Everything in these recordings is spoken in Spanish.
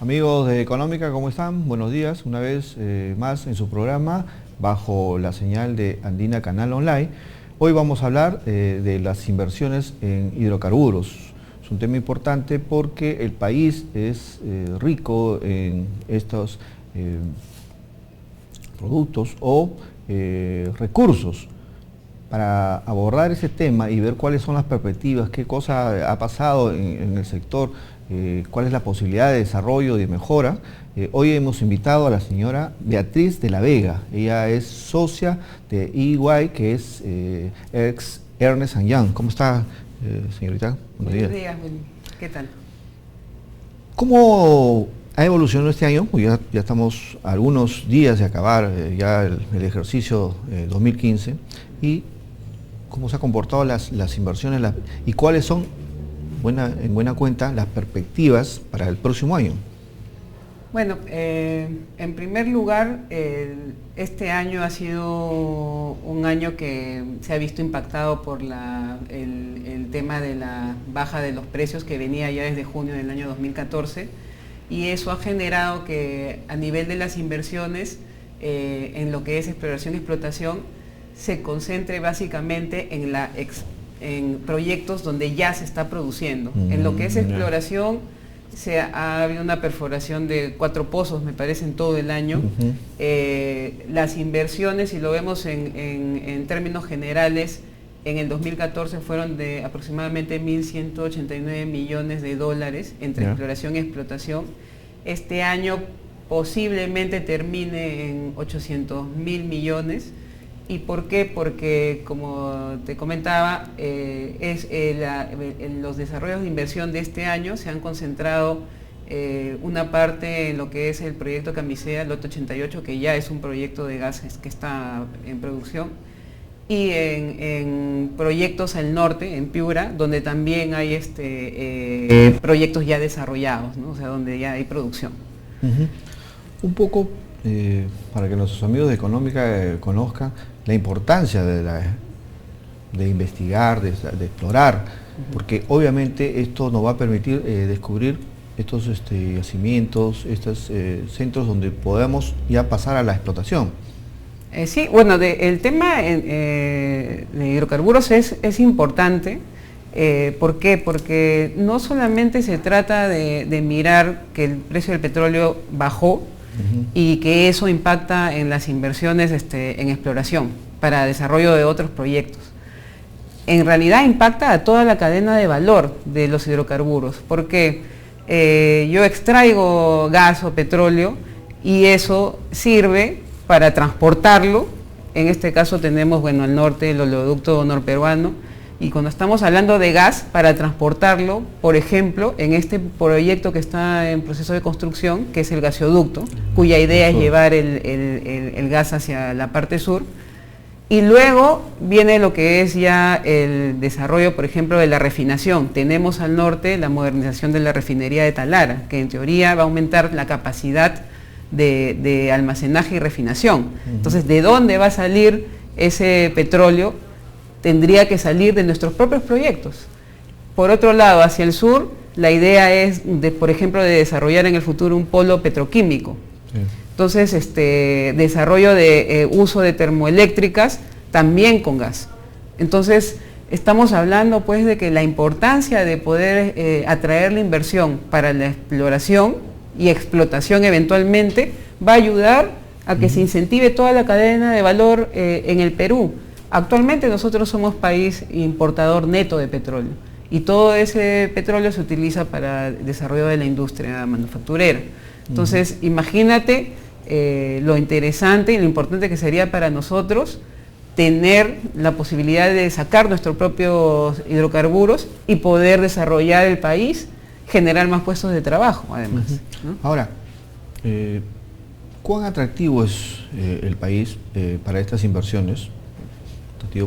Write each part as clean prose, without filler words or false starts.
Amigos de Económica, ¿cómo están? Buenos días, una vez más en su programa, bajo la señal de Andina Canal Online. Hoy vamos a hablar de las inversiones en hidrocarburos. Es un tema importante porque el país es rico en estos productos o recursos. Para abordar ese tema y ver cuáles son las perspectivas, qué cosa ha pasado en el sector, cuál es la posibilidad de desarrollo y de mejora, hoy hemos invitado a la señora Beatriz de la Vega. Ella es socia de EY, que es ex Ernst & Young. ¿Cómo está, señorita? Buenos días, ¿qué tal? ¿Cómo ha evolucionado este año? Pues ya estamos a algunos días de acabar ya el ejercicio 2015 y cómo se han comportado las inversiones y cuáles son, en buena cuenta, las perspectivas para el próximo año. Bueno, en primer lugar, este año ha sido un año que se ha visto impactado por el tema de la baja de los precios que venía ya desde junio del año 2014, y eso ha generado que a nivel de las inversiones en lo que es exploración y explotación se concentre básicamente en proyectos donde ya se está produciendo. En lo que es exploración ha habido una perforación de 4 pozos, me parece, en todo el año. Las inversiones, si lo vemos en términos generales, en el 2014 fueron de aproximadamente 1.189 millones de dólares entre exploración y explotación. Este año posiblemente termine en 800.000 millones. ¿Y por qué? Porque, como te comentaba, en los desarrollos de inversión de este año se han concentrado una parte en lo que es el proyecto Camisea, Lote 88, que ya es un proyecto de gases que está en producción, y en proyectos al norte, en Piura, donde también hay proyectos ya desarrollados, ¿no? O sea, donde ya hay producción. Un poco, para que nuestros amigos de Económica conozcan la importancia de investigar, de explorar, porque obviamente esto nos va a permitir descubrir estos yacimientos, estos centros donde podamos ya pasar a la explotación. Sí, bueno, el tema de hidrocarburos es importante. ¿Por qué? Porque no solamente se trata de mirar que el precio del petróleo bajó, y que eso impacta en las inversiones en exploración para desarrollo de otros proyectos. En realidad impacta a toda la cadena de valor de los hidrocarburos, porque yo extraigo gas o petróleo y eso sirve para transportarlo. En este caso tenemos, bueno, al norte el oleoducto norperuano, y cuando estamos hablando de gas, para transportarlo, por ejemplo, en este proyecto que está en proceso de construcción, que es el gasoducto, cuya idea es llevar el gas hacia la parte sur, y luego viene lo que es ya el desarrollo, por ejemplo, de la refinación. Tenemos al norte la modernización de la refinería de Talara, que en teoría va a aumentar la capacidad de almacenaje y refinación. Entonces, ¿de dónde va a salir ese petróleo? Tendría que salir de nuestros propios proyectos. Por otro lado, hacia el sur, la idea es, por ejemplo, de desarrollar en el futuro un polo petroquímico. Sí. Entonces, desarrollo de uso de termoeléctricas también con gas. Entonces, estamos hablando pues de que la importancia de poder atraer la inversión para la exploración y explotación eventualmente va a ayudar a que se incentive toda la cadena de valor en el Perú. Actualmente nosotros somos país importador neto de petróleo y todo ese petróleo se utiliza para el desarrollo de la industria manufacturera. Entonces, imagínate lo interesante y lo importante que sería para nosotros tener la posibilidad de sacar nuestros propios hidrocarburos y poder desarrollar el país, generar más puestos de trabajo, además. ¿No? Ahora, ¿cuán atractivo es el país para estas inversiones?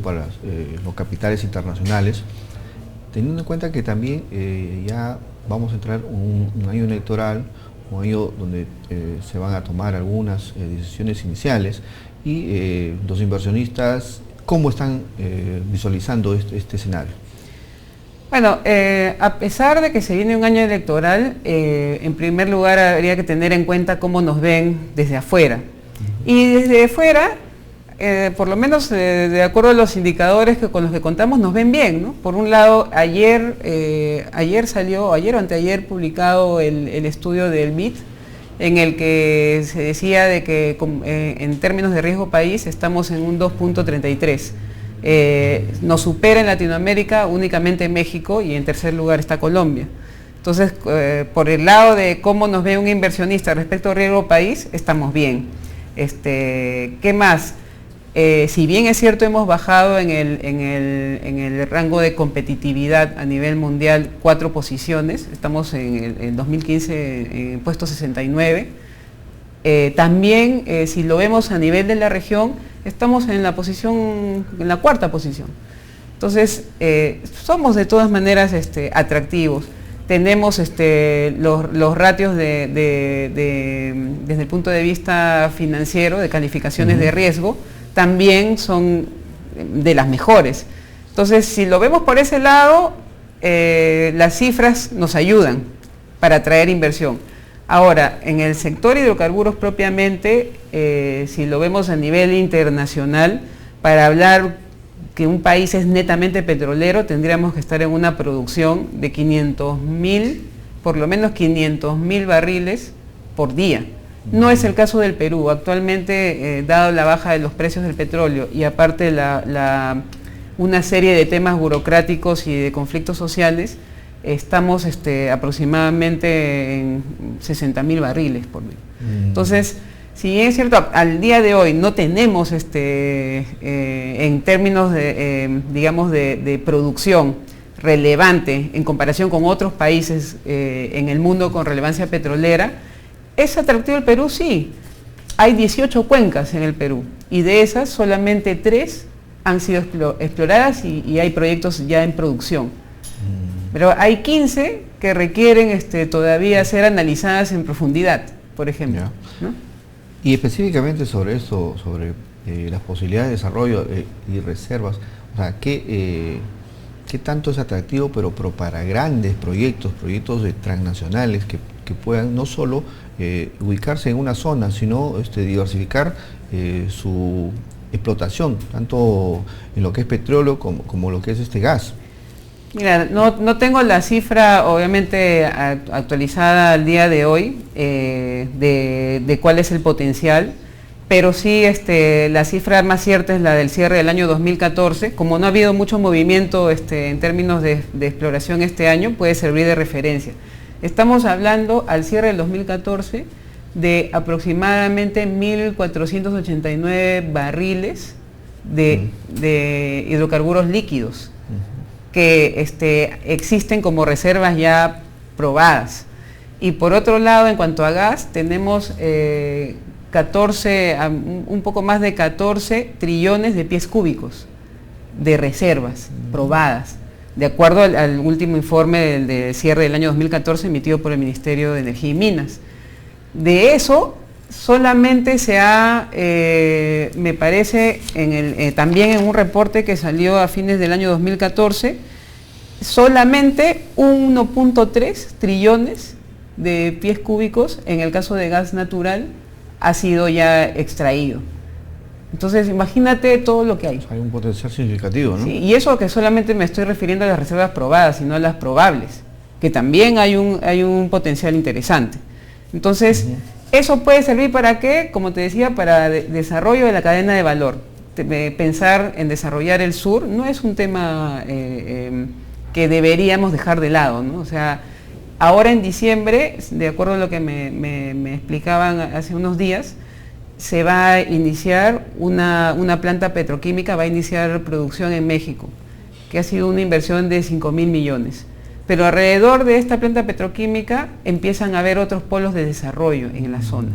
Para los capitales internacionales, teniendo en cuenta que también ya vamos a entrar un año electoral, un año donde se van a tomar algunas decisiones iniciales y los inversionistas, ¿cómo están visualizando este escenario? Bueno, a pesar de que se viene un año electoral, en primer lugar habría que tener en cuenta cómo nos ven desde afuera. Y desde afuera, por lo menos de acuerdo a los indicadores con los que contamos, nos ven bien, ¿no? Por un lado, ayer o anteayer publicado el estudio del BID, en el que se decía de que en términos de riesgo país estamos en un 2.33. Nos supera en Latinoamérica únicamente México y en tercer lugar está Colombia. Entonces, por el lado de cómo nos ve un inversionista respecto al riesgo país, estamos bien. ¿Qué más? Si bien es cierto hemos bajado en el rango de competitividad a nivel mundial 4 posiciones, estamos en el 2015 en puesto 69, también si lo vemos a nivel de la región, estamos en la cuarta posición. Entonces, somos de todas maneras atractivos. Tenemos los ratios desde el punto de vista financiero, de calificaciones de riesgo, también son de las mejores. Entonces, si lo vemos por ese lado, las cifras nos ayudan para atraer inversión. Ahora, en el sector hidrocarburos propiamente, si lo vemos a nivel internacional, para hablar que un país es netamente petrolero, tendríamos que estar en una producción de 500.000, por lo menos 500.000 barriles por día. No es el caso del Perú. Actualmente, dado la baja de los precios del petróleo y aparte una serie de temas burocráticos y de conflictos sociales, estamos aproximadamente en 60.000 barriles por día. Entonces, si es cierto, al día de hoy no tenemos en términos de producción relevante en comparación con otros países en el mundo con relevancia petrolera, ¿es atractivo el Perú? Sí. Hay 18 cuencas en el Perú y de esas solamente 3 han sido exploradas y hay proyectos ya en producción. Pero hay 15 que requieren todavía ser analizadas en profundidad, por ejemplo, ¿no? Y específicamente sobre esto, sobre las posibilidades de desarrollo y reservas, o sea, ¿qué tanto es atractivo, pero para grandes proyectos transnacionales que puedan no solo ubicarse en una zona, sino diversificar su explotación, tanto en lo que es petróleo como lo que es gas? Mira, no tengo la cifra obviamente actualizada al día de hoy de cuál es el potencial, pero sí la cifra más cierta es la del cierre del año 2014. Como no ha habido mucho movimiento en términos de exploración este año, puede servir de referencia. Estamos hablando al cierre del 2014 de aproximadamente 1.489 barriles de hidrocarburos líquidos que existen como reservas ya probadas. Y por otro lado, en cuanto a gas, tenemos un poco más de 14 trillones de pies cúbicos de reservas probadas, de acuerdo al último informe de cierre del año 2014 emitido por el Ministerio de Energía y Minas. De eso, solamente se ha, me parece, también en un reporte que salió a fines del año 2014, solamente 1.3 trillones de pies cúbicos, en el caso de gas natural, ha sido ya extraído. Entonces, imagínate todo lo que hay. Hay un potencial significativo, ¿no? Sí, y eso que solamente me estoy refiriendo a las reservas probadas, sino a las probables, que también hay un potencial interesante. Entonces, eso puede servir ¿para qué? Como te decía, para desarrollo de la cadena de valor. Pensar en desarrollar el sur no es un tema que deberíamos dejar de lado, ¿no? O sea, ahora en diciembre, de acuerdo a lo que me explicaban hace unos días, se va a iniciar una planta petroquímica, va a iniciar producción en México, que ha sido una inversión de 5.000 millones. Pero alrededor de esta planta petroquímica empiezan a haber otros polos de desarrollo en la zona,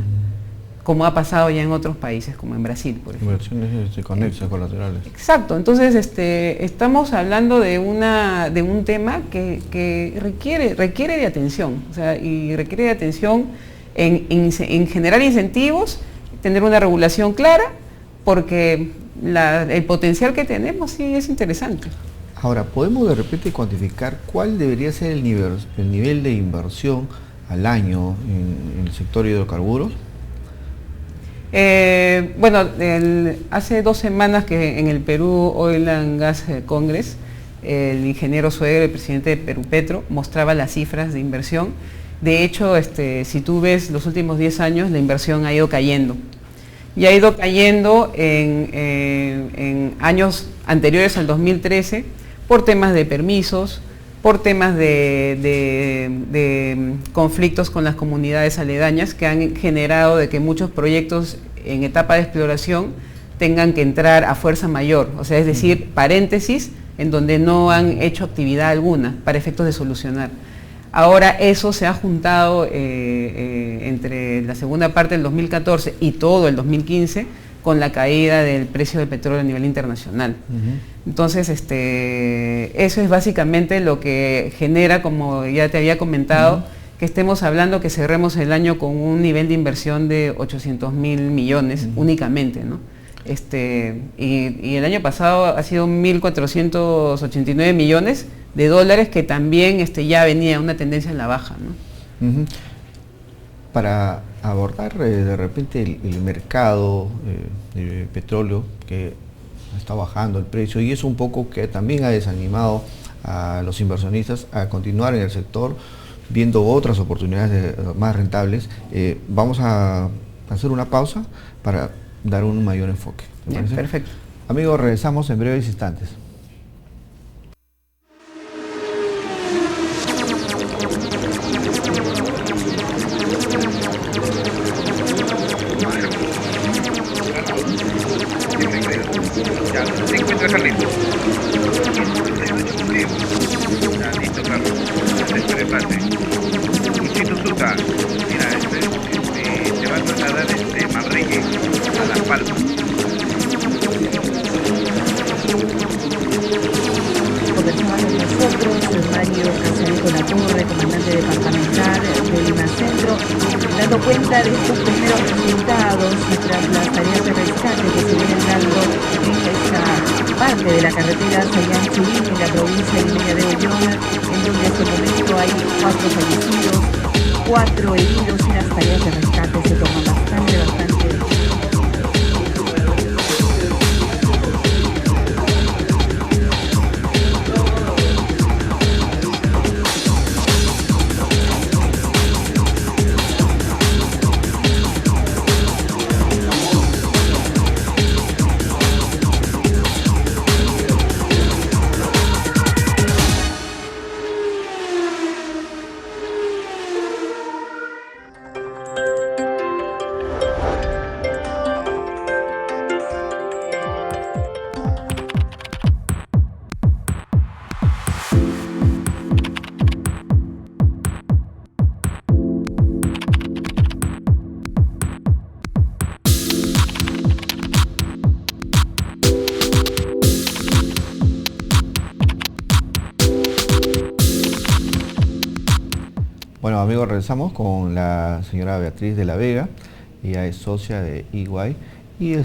como ha pasado ya en otros países, como en Brasil, por ejemplo. Inversiones conexas, colaterales. Exacto. Entonces, estamos hablando de un tema que requiere de atención, o sea, y requiere de atención en generar incentivos, tener una regulación clara, porque el potencial que tenemos sí es interesante. Ahora, ¿podemos de repente cuantificar cuál debería ser el nivel de inversión al año en el sector de hidrocarburos? Bueno, hace 2 semanas que en el Perú Oil and Gas Congress, el ingeniero Suegro, el presidente de Perú Petro, mostraba las cifras de inversión. De hecho, si tú ves los últimos 10 años, la inversión ha ido cayendo. Y ha ido cayendo en años anteriores al 2013 por temas de permisos, por temas de conflictos con las comunidades aledañas que han generado de que muchos proyectos en etapa de exploración tengan que entrar a fuerza mayor, o sea, es decir, paréntesis en donde no han hecho actividad alguna para efectos de solucionar. Ahora eso se ha juntado entre la segunda parte del 2014 y todo el 2015 con la caída del precio del petróleo a nivel internacional. Entonces, eso es básicamente lo que genera, como ya te había comentado, que estemos hablando que cerremos el año con un nivel de inversión de 800.000 millones únicamente, ¿no? Y el año pasado ha sido 1.489 millones de dólares, que también ya venía una tendencia en la baja, ¿no? Para abordar de repente el mercado de petróleo, que está bajando el precio, y es un poco que también ha desanimado a los inversionistas a continuar en el sector, viendo otras oportunidades más rentables, vamos a hacer una pausa para dar un mayor enfoque. Bien, perfecto. Amigos, regresamos en breves instantes. ¿Se encuentra Carlitos? Listo, Carlos. Después de pase. Luchito Zuta, mira, te va a trasladar Manrique a Las Palmas. Conversaba con nosotros Mario Casareto Latorre, comandante departamental de Lima Centro, dando cuenta de estos primeros resultados tras las tareas de rescate que se vienen dando en esta parte de la carretera Sayán-Churín, en la provincia limeña de Ollón, en donde hasta el momento hay 4 fallecidos, 4 heridos, y las tareas de rescate se toman bastante. Bueno, amigos, regresamos con la señora Beatriz de la Vega. Ella es socia de EY y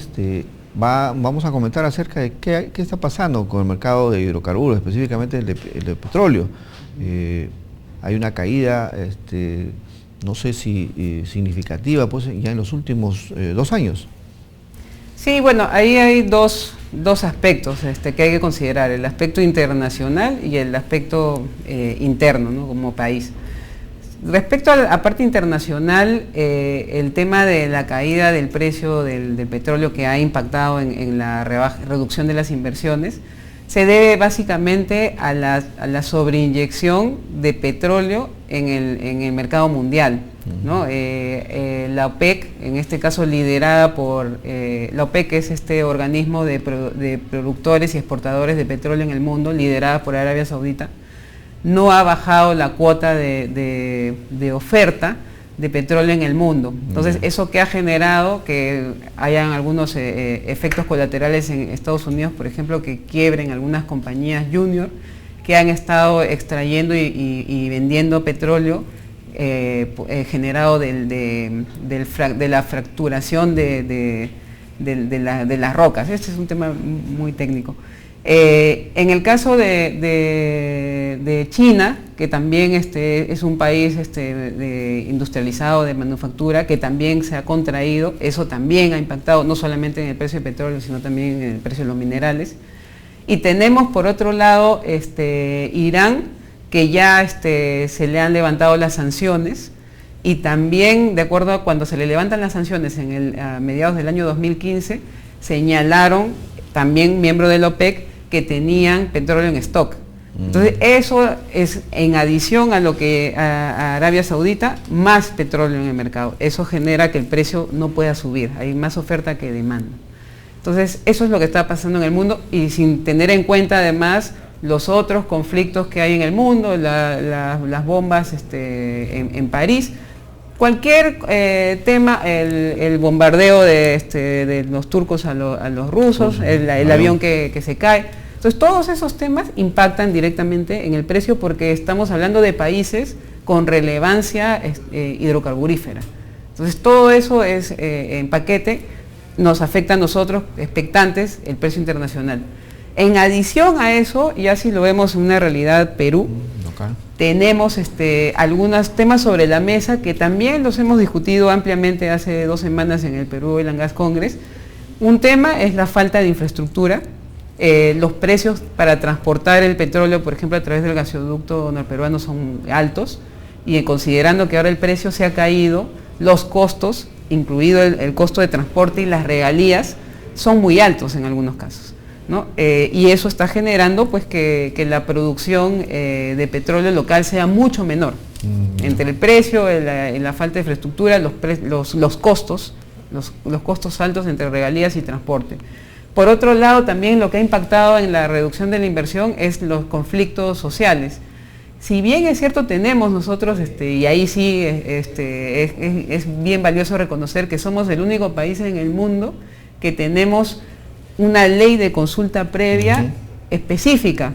vamos a comentar acerca de qué está pasando con el mercado de hidrocarburos, específicamente el de petróleo. Hay una caída, no sé si significativa, pues ya en los últimos 2 años. Sí, bueno, ahí hay dos aspectos que hay que considerar, el aspecto internacional y el aspecto interno, ¿no?, como país. Respecto a la parte internacional, el tema de la caída del precio del petróleo, que ha impactado en la reducción de las inversiones, se debe básicamente a la sobreinyección de petróleo en el mercado mundial, ¿no? La OPEC, en este caso liderada por la OPEC, que es este organismo de productores y exportadores de petróleo en el mundo, liderada por Arabia Saudita, no ha bajado la cuota de oferta de petróleo en el mundo. Entonces, eso que ha generado que hayan algunos efectos colaterales en Estados Unidos, por ejemplo, que quiebren algunas compañías junior que han estado extrayendo y vendiendo petróleo generado de la fracturación de las rocas. Este es un tema muy técnico. En el caso de China, que también es un país industrializado de manufactura, que también se ha contraído, eso también ha impactado no solamente en el precio del petróleo, sino también en el precio de los minerales. Y tenemos por otro lado Irán, que ya se le han levantado las sanciones, y también, de acuerdo a cuando se le levantan las sanciones a mediados del año 2015, señalaron también miembros de la OPEC que tenían petróleo en stock. Entonces eso es, en adición a lo que a Arabia Saudita, más petróleo en el mercado. Eso genera que el precio no pueda subir, hay más oferta que demanda. Entonces eso es lo que está pasando en el mundo, y sin tener en cuenta además los otros conflictos que hay en el mundo, las bombas en París. Cualquier tema, el bombardeo de los turcos a los rusos, el avión que se cae. Entonces todos esos temas impactan directamente en el precio, porque estamos hablando de países con relevancia hidrocarburífera. Entonces todo eso es en paquete, nos afecta a nosotros, expectantes, el precio internacional. En adición a eso, ya si lo vemos en una realidad Perú, tenemos algunos temas sobre la mesa que también los hemos discutido ampliamente hace 2 semanas en el Perú Oil and Gas Congress. Un tema es la falta de infraestructura, los precios para transportar el petróleo, por ejemplo, a través del gasoducto norperuano son altos, y considerando que ahora el precio se ha caído, los costos, incluido el costo de transporte y las regalías, son muy altos en algunos casos, ¿no? Y eso está generando pues que la producción de petróleo local sea mucho menor. Entre el precio, la falta de infraestructura, los costos altos entre regalías y transporte. Por otro lado, también lo que ha impactado en la reducción de la inversión es los conflictos sociales. Si bien es cierto, tenemos nosotros, y ahí sí es bien valioso reconocer que somos el único país en el mundo que tenemos una ley de consulta previa específica.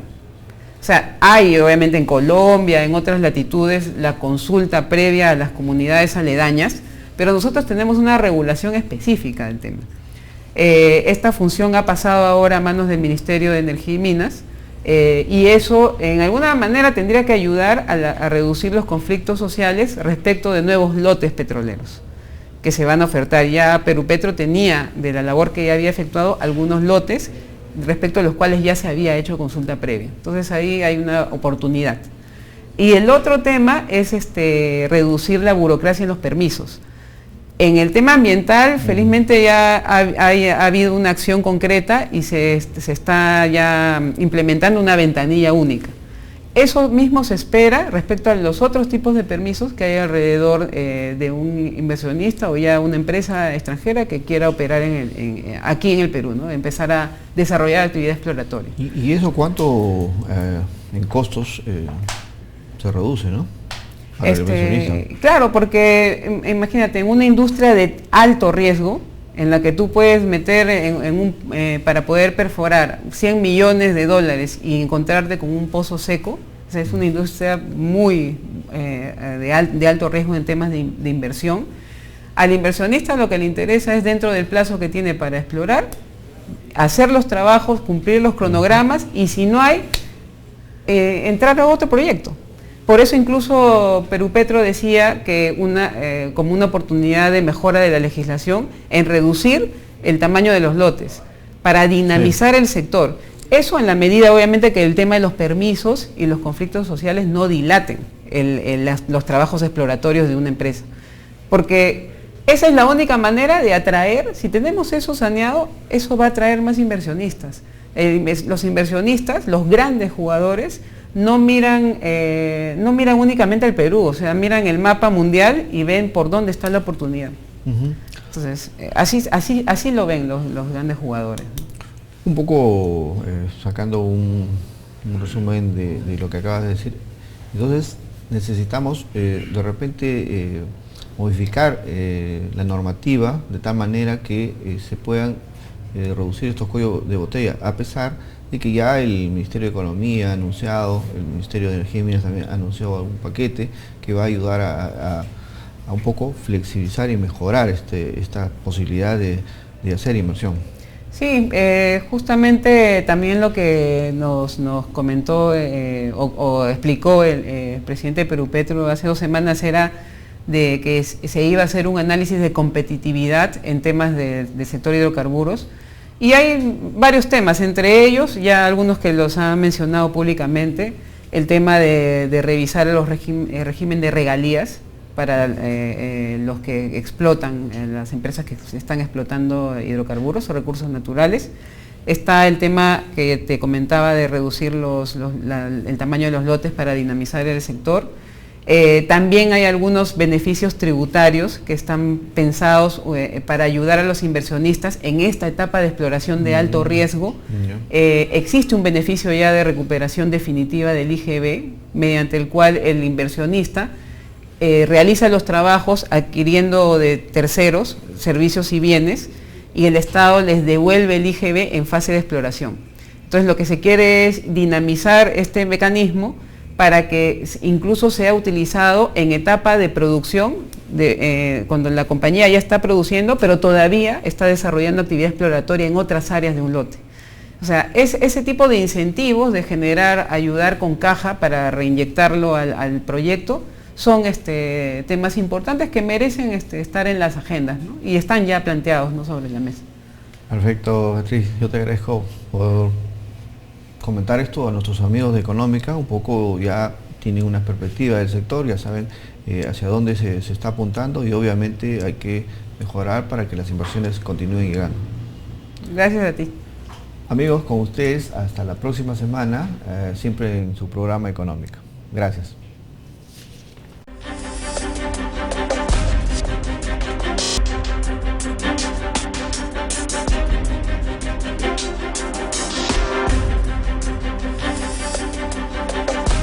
O sea, hay obviamente en Colombia, en otras latitudes, la consulta previa a las comunidades aledañas, pero nosotros tenemos una regulación específica del tema. Esta función ha pasado ahora a manos del Ministerio de Energía y Minas, y eso en alguna manera tendría que ayudar a reducir los conflictos sociales respecto de nuevos lotes petroleros que se van a ofertar. Ya Perupetro tenía, de la labor que ya había efectuado, algunos lotes respecto a los cuales ya se había hecho consulta previa. Entonces ahí hay una oportunidad. Y el otro tema es reducir la burocracia en los permisos. En el tema ambiental, felizmente ya ha habido una acción concreta y se está ya implementando una ventanilla única. Eso mismo se espera respecto a los otros tipos de permisos que hay alrededor de un inversionista o ya una empresa extranjera que quiera operar aquí en el Perú, ¿no? Empezar a desarrollar actividad exploratoria. ¿Y eso cuánto en costos se reduce, no? Claro, porque imagínate, en una industria de alto riesgo, en la que tú puedes meter para poder perforar $100 millones y encontrarte con un pozo seco, o sea, es una industria muy de alto riesgo en temas de inversión. Al inversionista lo que le interesa es, dentro del plazo que tiene para explorar, hacer los trabajos, cumplir los cronogramas, y si no hay, entrar a otro proyecto. Por eso incluso Perupetro decía que como una oportunidad de mejora de la legislación en reducir el tamaño de los lotes para dinamizar el sector. Eso en la medida obviamente que el tema de los permisos y los conflictos sociales no dilaten los trabajos exploratorios de una empresa. Porque esa es la única manera de atraer, si tenemos eso saneado, eso va a atraer más inversionistas. Los inversionistas, los grandes jugadores, no miran únicamente al Perú, o sea, miran el mapa mundial y ven por dónde está la oportunidad. Entonces, así lo ven los grandes jugadores. Un poco sacando un resumen de lo que acabas de decir, entonces necesitamos de repente modificar la normativa de tal manera que se puedan reducir estos cuellos de botella, a pesar de que ya el Ministerio de Economía ha anunciado, el Ministerio de Energía y Minas también ha anunciado algún paquete que va a ayudar a un poco flexibilizar y mejorar esta posibilidad de hacer inversión. Sí, justamente también lo que nos comentó o explicó el presidente de Perú Petro hace 2 semanas era de que se iba a hacer un análisis de competitividad en temas del sector hidrocarburos. Y hay varios temas, entre ellos, ya algunos que los han mencionado públicamente, el tema de revisar el régimen de regalías para los que explotan, las empresas que están explotando hidrocarburos o recursos naturales. Está el tema que te comentaba de reducir el tamaño de los lotes para dinamizar el sector. También hay algunos beneficios tributarios que están pensados para ayudar a los inversionistas en esta etapa de exploración de alto riesgo. Existe un beneficio ya de recuperación definitiva del IGB, mediante el cual el inversionista realiza los trabajos adquiriendo de terceros servicios y bienes, y el Estado les devuelve el IGB en fase de exploración. Entonces lo que se quiere es dinamizar este mecanismo para que incluso sea utilizado en etapa de producción, cuando la compañía ya está produciendo, pero todavía está desarrollando actividad exploratoria en otras áreas de un lote. O sea, ese tipo de incentivos de ayudar con caja para reinyectarlo al proyecto, son temas importantes que merecen estar en las agendas, ¿no? Y están ya planteados, ¿no?, sobre la mesa. Perfecto, Beatriz. Yo te agradezco por comentar esto a nuestros amigos de Económica. Un poco ya tienen una perspectiva del sector, ya saben hacia dónde se está apuntando, y obviamente hay que mejorar para que las inversiones continúen llegando. Gracias a ti. Amigos, con ustedes hasta la próxima semana, siempre en su programa Económica. Gracias.